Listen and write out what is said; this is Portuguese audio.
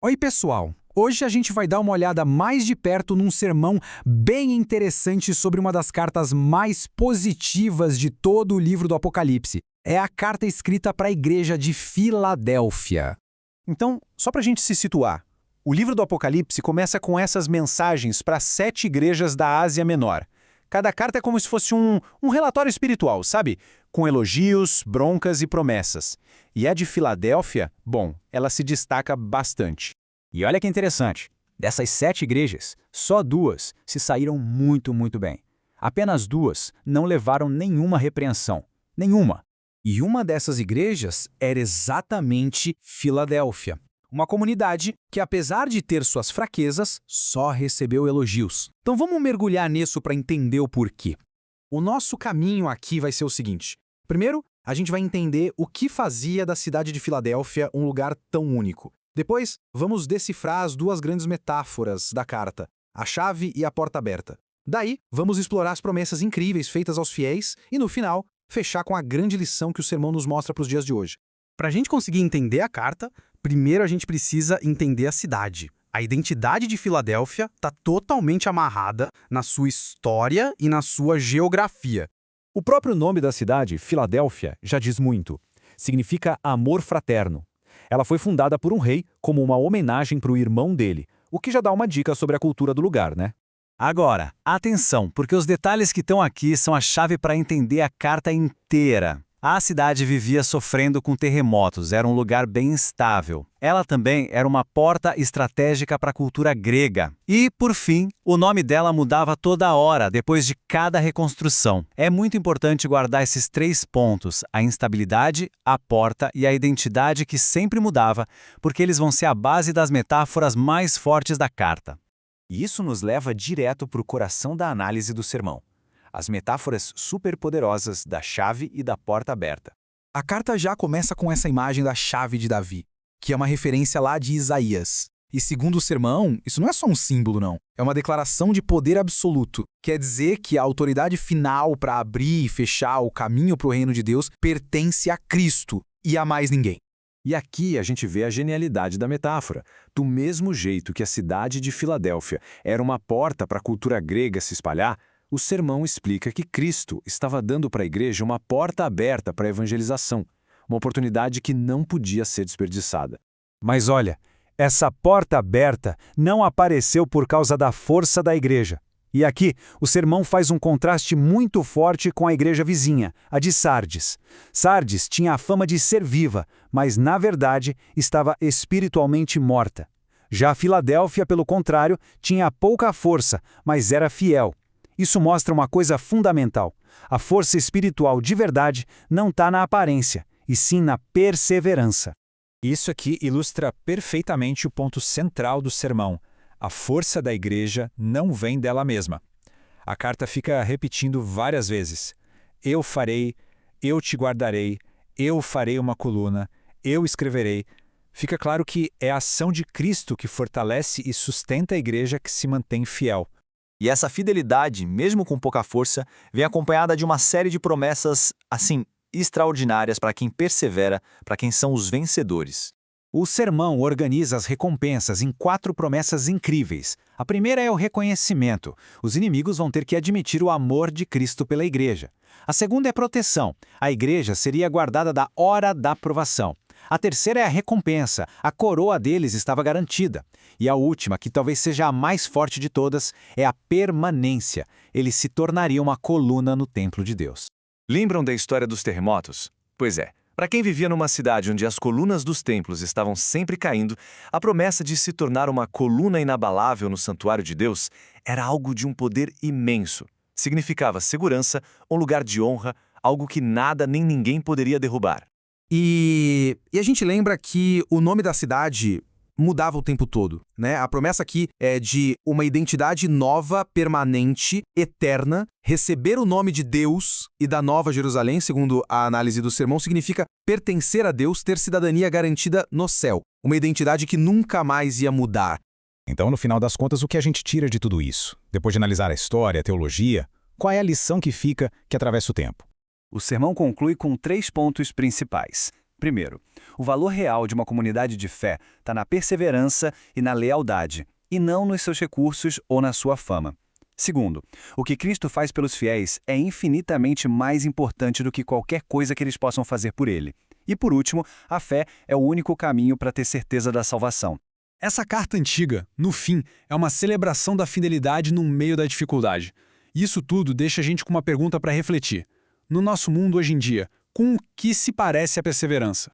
Oi, pessoal! Hoje a gente vai dar uma olhada mais de perto num sermão bem interessante sobre uma das cartas mais positivas de todo o livro do Apocalipse. É a carta escrita para a igreja de Filadélfia. Então, só para a gente se situar, o livro do Apocalipse começa com essas mensagens para 7 igrejas da Ásia Menor. Cada carta é como se fosse um relatório espiritual, sabe? Com elogios, broncas e promessas. E a de Filadélfia, bom, ela se destaca bastante. E olha que interessante, dessas 7 igrejas, só 2 se saíram muito bem. Apenas 2 não levaram nenhuma repreensão. Nenhuma. E uma dessas igrejas era exatamente Filadélfia. Uma comunidade que, apesar de ter suas fraquezas, só recebeu elogios. Então vamos mergulhar nisso para entender o porquê. O nosso caminho aqui vai ser o seguinte. Primeiro, a gente vai entender o que fazia da cidade de Filadélfia um lugar tão único. Depois, vamos decifrar as 2 grandes metáforas da carta, a chave e a porta aberta. Daí, vamos explorar as promessas incríveis feitas aos fiéis e, no final, fechar com a grande lição que o sermão nos mostra para os dias de hoje. Para a gente conseguir entender a carta, primeiro a gente precisa entender a cidade. A identidade de Filadélfia está totalmente amarrada na sua história e na sua geografia. O próprio nome da cidade, Filadélfia, já diz muito. Significa amor fraterno. Ela foi fundada por um rei como uma homenagem para o irmão dele, o que já dá uma dica sobre a cultura do lugar, né? Agora, atenção, porque os detalhes que estão aqui são a chave para entender a carta inteira. A cidade vivia sofrendo com terremotos, era um lugar bem instável. Ela também era uma porta estratégica para a cultura grega. E, por fim, o nome dela mudava toda hora, depois de cada reconstrução. É muito importante guardar esses 3 pontos, a instabilidade, a porta e a identidade que sempre mudava, porque eles vão ser a base das metáforas mais fortes da carta. E isso nos leva direto para o coração da análise do sermão. As metáforas superpoderosas da chave e da porta aberta. A carta já começa com essa imagem da chave de Davi, que é uma referência lá de Isaías. E segundo o sermão, isso não é só um símbolo, não. É uma declaração de poder absoluto. Quer dizer que a autoridade final para abrir e fechar o caminho para o reino de Deus pertence a Cristo e a mais ninguém. E aqui a gente vê a genialidade da metáfora. Do mesmo jeito que a cidade de Filadélfia era uma porta para a cultura grega se espalhar, o sermão explica que Cristo estava dando para a igreja uma porta aberta para a evangelização, uma oportunidade que não podia ser desperdiçada. Mas olha, essa porta aberta não apareceu por causa da força da igreja. E aqui, o sermão faz um contraste muito forte com a igreja vizinha, a de Sardes. Sardes tinha a fama de ser viva, mas, na verdade, estava espiritualmente morta. Já a Filadélfia, pelo contrário, tinha pouca força, mas era fiel. Isso mostra uma coisa fundamental. A força espiritual de verdade não está na aparência, e sim na perseverança. Isso aqui ilustra perfeitamente o ponto central do sermão. A força da igreja não vem dela mesma. A carta fica repetindo várias vezes. Eu farei, eu te guardarei, eu farei uma coluna, eu escreverei. Fica claro que é a ação de Cristo que fortalece e sustenta a igreja que se mantém fiel. E essa fidelidade, mesmo com pouca força, vem acompanhada de uma série de promessas, assim, extraordinárias para quem persevera, para quem são os vencedores. O sermão organiza as recompensas em 4 promessas incríveis. A primeira é o reconhecimento. Os inimigos vão ter que admitir o amor de Cristo pela igreja. A segunda é proteção. A igreja seria guardada da hora da provação. A terceira é a recompensa. A coroa deles estava garantida. E a última, que talvez seja a mais forte de todas, é a permanência. Eles se tornariam uma coluna no templo de Deus. Lembram da história dos terremotos? Pois é. Para quem vivia numa cidade onde as colunas dos templos estavam sempre caindo, a promessa de se tornar uma coluna inabalável no santuário de Deus era algo de um poder imenso. Significava segurança, um lugar de honra, algo que nada nem ninguém poderia derrubar. E a gente lembra que o nome da cidade mudava o tempo todo, né? A promessa aqui é de uma identidade nova, permanente, eterna. Receber o nome de Deus e da Nova Jerusalém, segundo a análise do sermão, significa pertencer a Deus, ter cidadania garantida no céu. Uma identidade que nunca mais ia mudar. Então, no final das contas, o que a gente tira de tudo isso? Depois de analisar a história, a teologia, qual é a lição que fica que atravessa o tempo? O sermão conclui com 3 pontos principais. Primeiro, o valor real de uma comunidade de fé está na perseverança e na lealdade, e não nos seus recursos ou na sua fama. Segundo, o que Cristo faz pelos fiéis é infinitamente mais importante do que qualquer coisa que eles possam fazer por ele. E por último, a fé é o único caminho para ter certeza da salvação. Essa carta antiga, no fim, é uma celebração da fidelidade no meio da dificuldade. Isso tudo deixa a gente com uma pergunta para refletir. No nosso mundo hoje em dia, com o que se parece a perseverança?